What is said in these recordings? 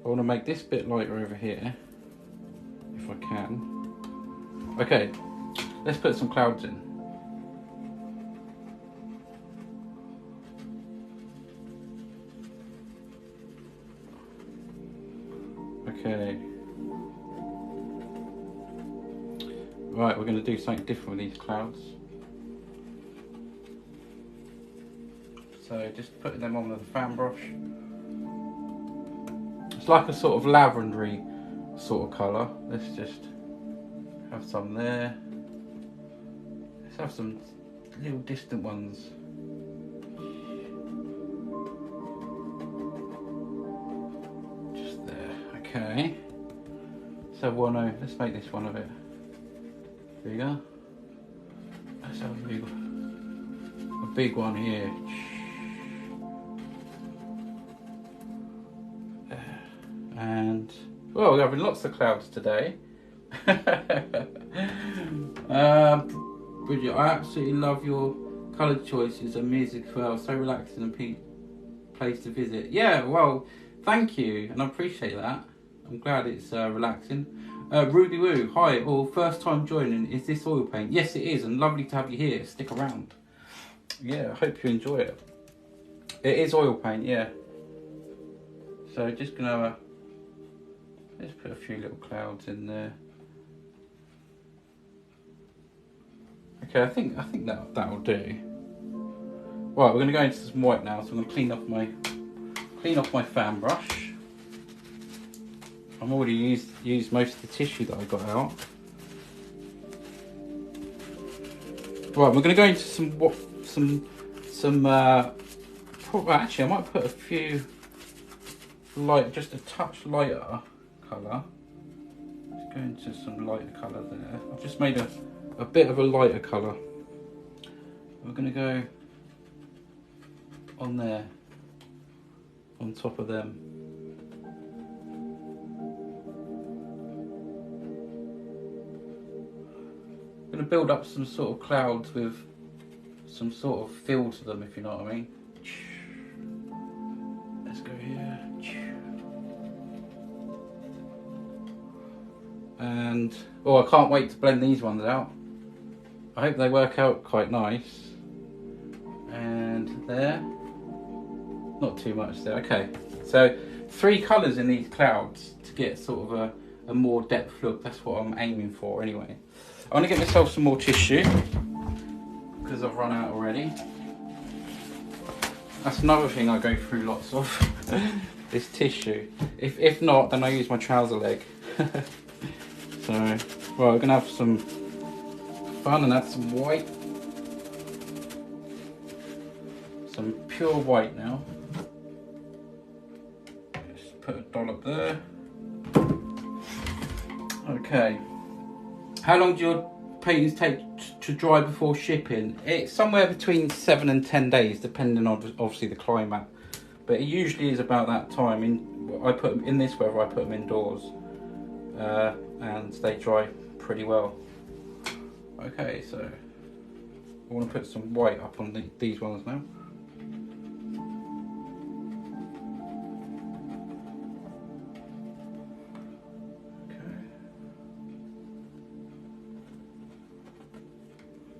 I want to make this bit lighter over here, if I can. Okay, let's put some clouds in. Okay. Right, we're going to do something different with these clouds. So just putting them on with a fan brush. It's like a sort of lavendery sort of colour. Let's just have some there. Let's have some little distant ones. Just there. Okay. So let's make this one a bit bigger. Let's have a big one here. And well, we're having lots of clouds today. Bridget, I absolutely love your colour choices and music as well. So relaxing and place to visit. Yeah, well, thank you, and I appreciate that. I'm glad it's relaxing. Ruby Woo, hi, or first time joining. Is this oil paint? Yes, it is, and lovely to have you here. Stick around. Yeah, I hope you enjoy it. It is oil paint, yeah. So just gonna let's put a few little clouds in there. Okay, I think that'll do. Right, we're gonna go into some white now. So I'm gonna clean off my fan brush. I've already used most of the tissue that I got out. Right, we're gonna go into actually I might put a few just a touch lighter colour. Let's go into some lighter colour there. I've just made a bit of a lighter colour. We're going to go on there, on top of them. I'm going to build up some sort of clouds with some sort of feel to them, if you know what I mean. Let's go here. And oh, I can't wait to blend these ones out. I hope they work out quite nice. And there, not too much there. Okay, so 3 colours in these clouds to get sort of a more depth look. That's what I'm aiming for anyway. I want to get myself some more tissue because I've run out already. That's another thing I go through lots of, is tissue. If not, then I use my trouser leg. So, right, we're going to have some fun and add some white. Some pure white now. Just put a dollop there. Okay. How long do your paintings take to dry before shipping? It's somewhere between 7 and 10 days, depending on obviously the climate. But it usually is about that time. In this weather, I put them indoors. And they dry pretty well. Okay, so I want to put some white up on these ones now.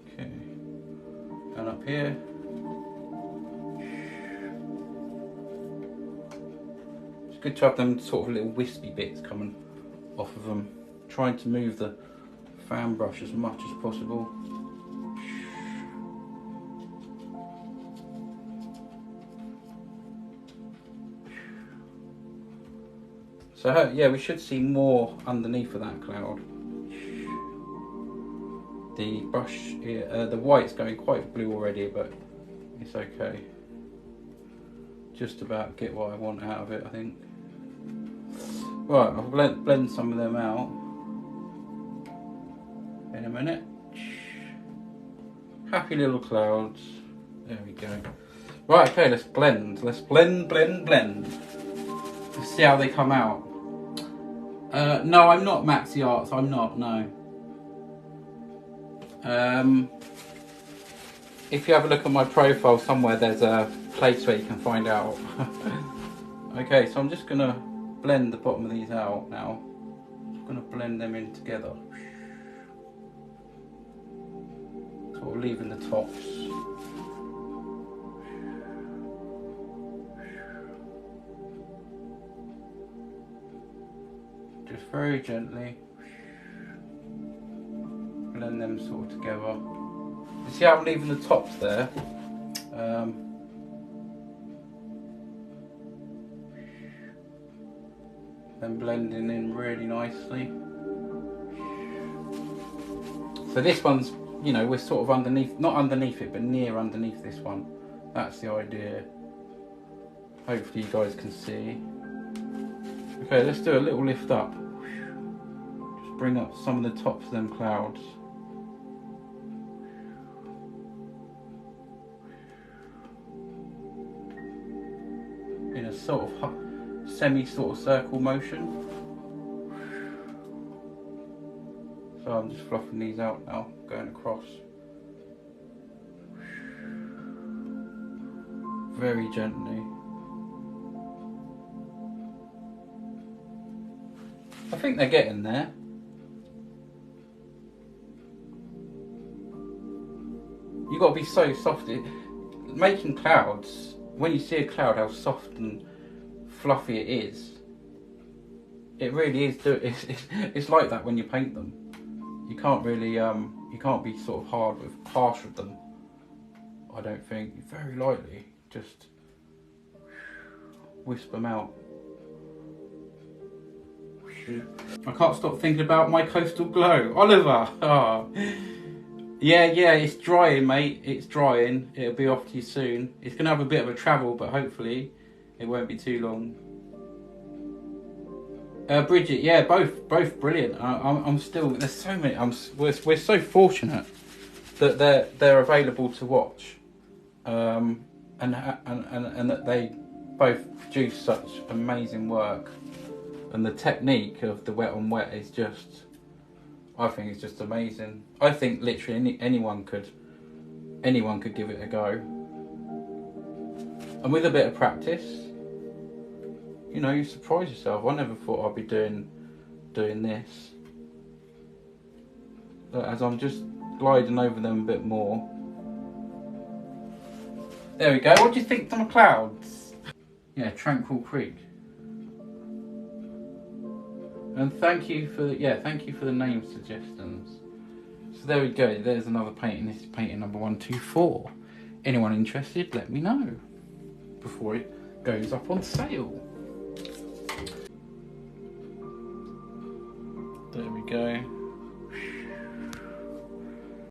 Okay, and up here. It's good to have them sort of little wispy bits coming off of them. Trying to move the fan brush as much as possible. So yeah, we should see more underneath of that cloud. The brush, the white's going quite blue already, but it's okay. Just about get what I want out of it, I think. Right, I'll blend some of them out in a minute. Happy little clouds. There we go. Right, okay, let's blend. Let's blend. Let's see how they come out. No, I'm not Maxi Arts. I'm not, no. If you have a look at my profile somewhere, there's a place where you can find out. Okay, so I'm just gonna blend the bottom of these out now. I'm going to blend them in together. Sort of leaving the tops. Just very gently blend them sort of together. You see how I'm leaving the tops there? Then blending in really nicely. So this one's, you know, we're sort of underneath, not underneath it, but near underneath this one. That's the idea. Hopefully you guys can see. Okay, let's do a little lift up. Just bring up some of the tops of them clouds. In a sort of semi sort of circle motion. So I'm just fluffing these out now, going across. Very gently. I think they're getting there. You've got to be so soft. Making clouds, when you see a cloud, how soft and fluffy it is. It really is. It's like that when you paint them. You can't really, you can't be sort of harsh with them. I don't think. Very lightly, just wisp them out. I can't stop thinking about my coastal glow. Oliver! Oh. Yeah, it's drying, mate. It's drying. It'll be off to you soon. It's going to have a bit of a travel, but hopefully it won't be too long. Bridget, yeah, both brilliant. I'm still, there's so many. We're so fortunate that they're available to watch, and that they both produce such amazing work. And the technique of the wet on wet is just, I think it's just amazing. I think literally anyone could give it a go. And with a bit of practice, you know, you surprise yourself. I never thought I'd be doing this. But as I'm just gliding over them a bit more. There we go. What do you think of the clouds? Yeah, Tranquil Creek. And thank you for the name suggestions. So there we go. There's another painting. This is painting number 124. Anyone interested? Let me know before it goes up on sale. There we go.